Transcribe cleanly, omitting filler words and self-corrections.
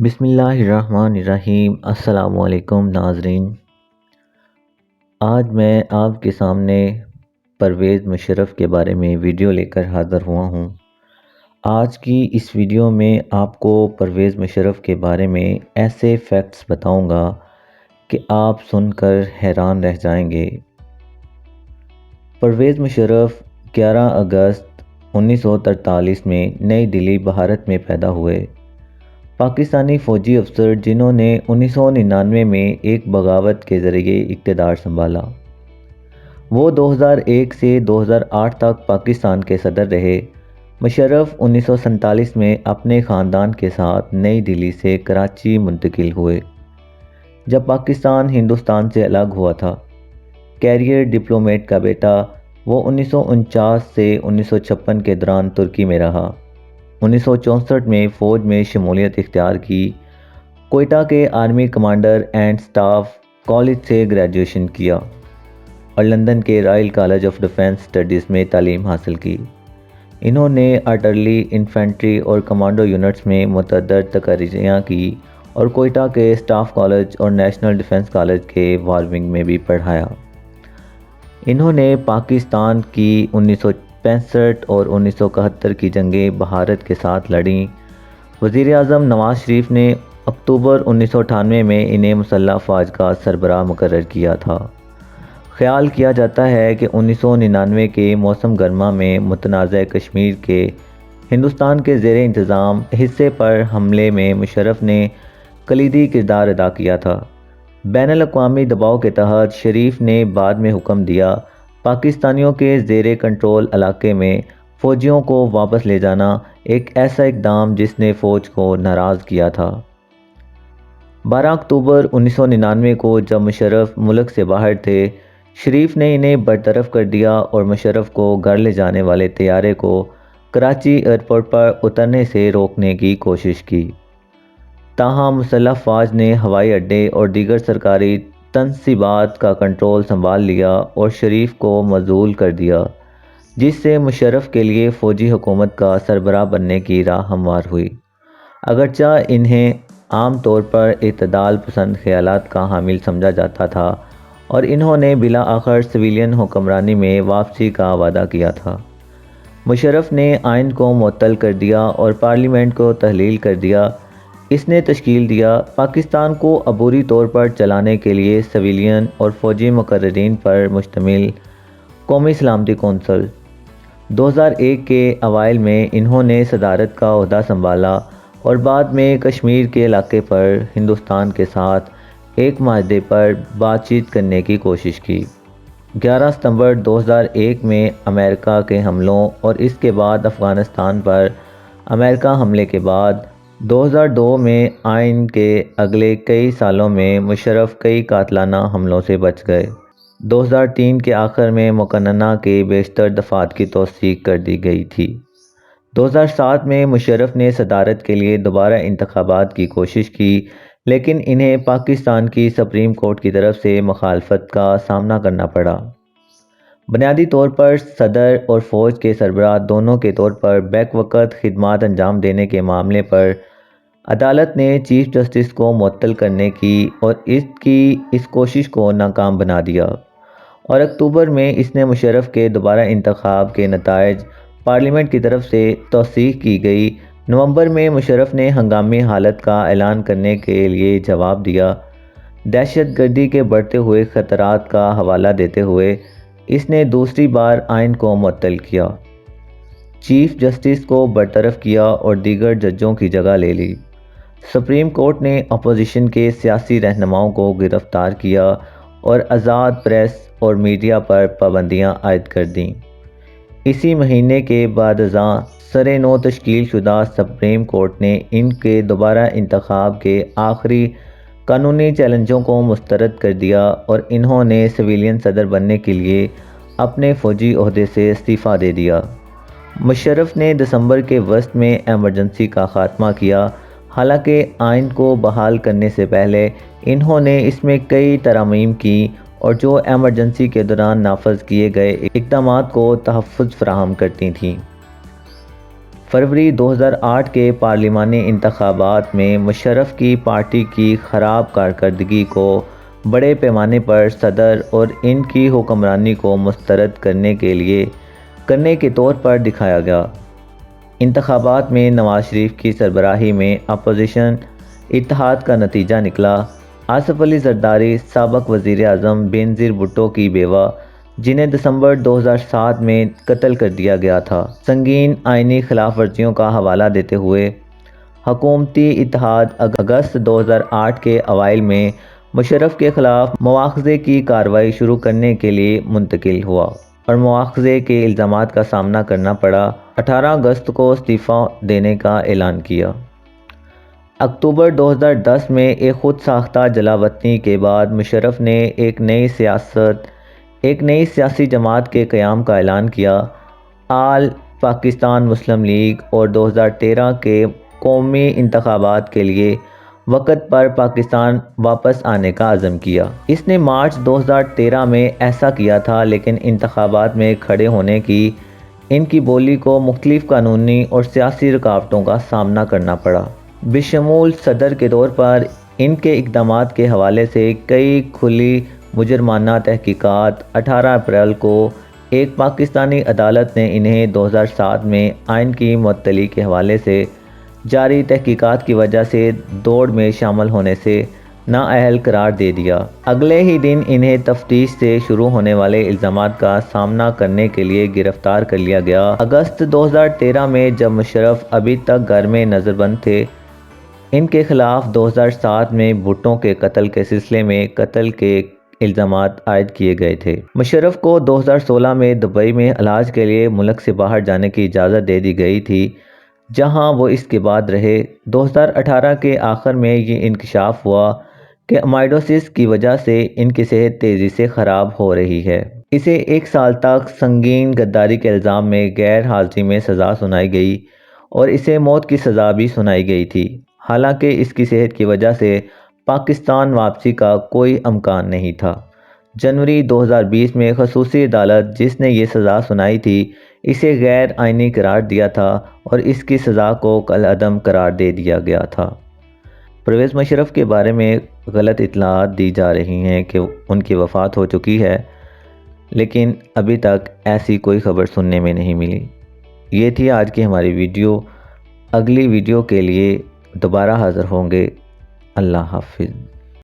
بسم اللہ الرحمن الرحیم۔ السلام علیکم ناظرین، آج میں آپ کے سامنے پرویز مشرف کے بارے میں ویڈیو لے کر حاضر ہوا ہوں۔ آج کی اس ویڈیو میں آپ کو پرویز مشرف کے بارے میں ایسے فیکٹس بتاؤں گا کہ آپ سن کر حیران رہ جائیں گے۔ پرویز مشرف 11 اگست 1943 میں نئی دہلی بھارت میں پیدا ہوئے۔ پاکستانی فوجی افسر جنہوں نے 1999 میں ایک بغاوت کے ذریعے اقتدار سنبھالا۔ وہ 2001 سے 2008 تک پاکستان کے صدر رہے۔ مشرف 1947 میں اپنے خاندان کے ساتھ نئی دہلی سے کراچی منتقل ہوئے جب پاکستان ہندوستان سے الگ ہوا تھا۔ کیریئر ڈپلومیٹ کا بیٹا، وہ 1949 سے 1956 کے دوران ترکی میں رہا۔ 1964 میں فوج میں شمولیت اختیار کی۔ کوئٹہ کے army commander and staff college سے گریجویشن کیا اور لندن کے Royal college of defence studies میں تعلیم حاصل کی۔ انہوں نے آرٹلری، انفینٹری اور کمانڈو یونٹس میں متعدد تقرریاں کی اور کوئٹہ کے سٹاف کالج اور نیشنل ڈیفنس کالج کے وار ونگ میں بھی پڑھایا۔ انہوں نے پاکستان کی 1965 اور 1971 کی جنگیں بھارت کے ساتھ لڑیں۔ وزیر اعظم نواز شریف نے اکتوبر 1998 میں انہیں مسلح افواج کا سربراہ مقرر کیا تھا۔ خیال کیا جاتا ہے کہ 1999 کے موسم گرما میں متنازع کشمیر کے ہندوستان کے زیر انتظام حصے پر حملے میں مشرف نے کلیدی کردار ادا کیا تھا۔ بین الاقوامی دباؤ کے تحت شریف نے بعد میں حکم دیا پاکستانیوں کے زیر کنٹرول علاقے میں فوجیوں کو واپس لے جانا، ایک ایسا اقدام جس نے فوج کو ناراض کیا تھا۔ 12 اکتوبر 1999 کو جب مشرف ملک سے باہر تھے، شریف نے انہیں برطرف کر دیا اور مشرف کو گھر لے جانے والے طیارے کو کراچی ایئرپورٹ پر اترنے سے روکنے کی کوشش کی۔ تاہم مسلح افواج نے ہوائی اڈے اور دیگر سرکاری تنصیبات کا کنٹرول سنبھال لیا اور شریف کو معزول کر دیا، جس سے مشرف کے لیے فوجی حکومت کا سربراہ بننے کی راہ ہموار ہوئی۔ اگرچہ انہیں عام طور پر اعتدال پسند خیالات کا حامل سمجھا جاتا تھا اور انہوں نے بالآخر سویلین حکمرانی میں واپسی کا وعدہ کیا تھا۔ مشرف نے آئین کو معطل کر دیا اور پارلیمنٹ کو تحلیل کر دیا۔ اس نے تشکیل دیا پاکستان کو عبوری طور پر چلانے کے لیے سویلین اور فوجی مقررین پر مشتمل قومی سلامتی کونسل۔ 2001 کے اوائل میں انہوں نے صدارت کا عہدہ سنبھالا اور بعد میں کشمیر کے علاقے پر ہندوستان کے ساتھ ایک معاہدے پر بات چیت کرنے کی کوشش کی۔ 11 ستمبر 2001 میں امریکہ کے حملوں اور اس کے بعد افغانستان پر امریکہ حملے کے بعد 2002 میں آئین کے اگلے کئی سالوں میں مشرف کئی قاتلانہ حملوں سے بچ گئے۔ 2003 کے آخر میں مقننہ کے بیشتر دفعات کی توثیق کر دی گئی تھی۔ 2007 میں مشرف نے صدارت کے لیے دوبارہ انتخابات کی کوشش کی، لیکن انہیں پاکستان کی سپریم کورٹ کی طرف سے مخالفت کا سامنا کرنا پڑا۔ بنیادی طور پر صدر اور فوج کے سربراہ دونوں کے طور پر بیک وقت خدمات انجام دینے کے معاملے پر عدالت نے چیف جسٹس کو معطل کرنے کی اور اس کی کوشش کو ناکام بنا دیا، اور اکتوبر میں اس نے مشرف کے دوبارہ انتخاب کے نتائج پارلیمنٹ کی طرف سے توثیق کی گئی۔ نومبر میں مشرف نے ہنگامی حالت کا اعلان کرنے کے لیے جواب دیا۔ دہشت گردی کے بڑھتے ہوئے خطرات کا حوالہ دیتے ہوئے اس نے دوسری بار آئین کو معطل کیا، چیف جسٹس کو برطرف کیا اور دیگر ججوں کی جگہ لے لی۔ سپریم کورٹ نے اپوزیشن کے سیاسی رہنماؤں کو گرفتار کیا اور آزاد پریس اور میڈیا پر پابندیاں عائد کر دیں۔ اسی مہینے کے بعد ازاں سرِ نو تشکیل شدہ سپریم کورٹ نے ان کے دوبارہ انتخاب کے آخری قانونی چیلنجوں کو مسترد کر دیا اور انہوں نے سویلین صدر بننے کے لیے اپنے فوجی عہدے سے استعفیٰ دے دیا۔ مشرف نے دسمبر کے وسط میں ایمرجنسی کا خاتمہ کیا۔ حالانکہ آئین کو بحال کرنے سے پہلے انہوں نے اس میں کئی ترامیم کی اور جو ایمرجنسی کے دوران نافذ کیے گئے اقدامات کو تحفظ فراہم کرتی تھیں۔ فروری 2008 کے پارلیمانی انتخابات میں مشرف کی پارٹی کی خراب کارکردگی کو بڑے پیمانے پر صدر اور ان کی حکمرانی کو مسترد کرنے کے طور پر دکھایا گیا۔ انتخابات میں نواز شریف کی سربراہی میں اپوزیشن اتحاد کا نتیجہ نکلا۔ آصف علی زرداری سابق وزیر اعظم بینظیر بھٹو کی بیوہ، جنہیں دسمبر 2007 میں قتل کر دیا گیا تھا، سنگین آئینی خلاف ورزیوں کا حوالہ دیتے ہوئے حکومتی اتحاد اگست 2008 کے اوائل میں مشرف کے خلاف مواخذے کی کارروائی شروع کرنے کے لیے منتقل ہوا اور مواخذے کے الزامات کا سامنا کرنا پڑا۔ 18 اگست کو استعفیٰ دینے کا اعلان کیا۔ اکتوبر 2010 میں ایک خود ساختہ جلا وطنی کے بعد مشرف نے ایک نئی سیاسی جماعت کے قیام کا اعلان کیا۔ آل پاکستان مسلم لیگ اور 2013 کے قومی انتخابات کے لیے وقت پر پاکستان واپس آنے کا عزم کیا۔ اس نے مارچ 2013 میں ایسا کیا تھا، لیکن انتخابات میں کھڑے ہونے کی ان کی بولی کو مختلف قانونی اور سیاسی رکاوٹوں کا سامنا کرنا پڑا، بشمول صدر کے طور پر ان کے اقدامات کے حوالے سے کئی کھلی مجرمانہ تحقیقات۔ 18 اپریل کو ایک پاکستانی عدالت نے انہیں 2007 میں آئین کی معطلی کے حوالے سے جاری تحقیقات کی وجہ سے دوڑ میں شامل ہونے سے نااہل قرار دے دیا۔ اگلے ہی دن انہیں تفتیش سے شروع ہونے والے الزامات کا سامنا کرنے کے لیے گرفتار کر لیا گیا۔ اگست 2013 میں جب مشرف ابھی تک گھر میں نظر بند تھے، ان کے خلاف 2007 میں بھٹو کے قتل کے سلسلے میں قتل کے الزامات عائد کیے گئے تھے۔ مشرف کو 2016 میں دبئی میں علاج کے لیے ملک سے باہر جانے کی اجازت دے دی گئی تھی، جہاں وہ اس کے بعد رہے۔ 2018 کے آخر میں یہ انکشاف ہوا کہ امیڈوسس کی وجہ سے ان کی صحت تیزی سے خراب ہو رہی ہے۔ اسے 1 سال تک سنگین غداری کے الزام میں غیر حاضری میں سزا سنائی گئی اور اسے موت کی سزا بھی سنائی گئی تھی، حالانکہ اس کی صحت کی وجہ سے پاکستان واپسی کا کوئی امکان نہیں تھا۔ جنوری 2020 میں خصوصی عدالت جس نے یہ سزا سنائی تھی، اسے غیر آئینی قرار دیا تھا اور اس کی سزا کو کالعدم قرار دے دیا گیا تھا۔ پرویز مشرف کے بارے میں غلط اطلاعات دی جا رہی ہیں کہ ان کی وفات ہو چکی ہے، لیکن ابھی تک ایسی کوئی خبر سننے میں نہیں ملی۔ یہ تھی آج کی ہماری ویڈیو۔ اگلی ویڈیو کے لیے دوبارہ حاضر ہوں گے۔ اللہ حافظ۔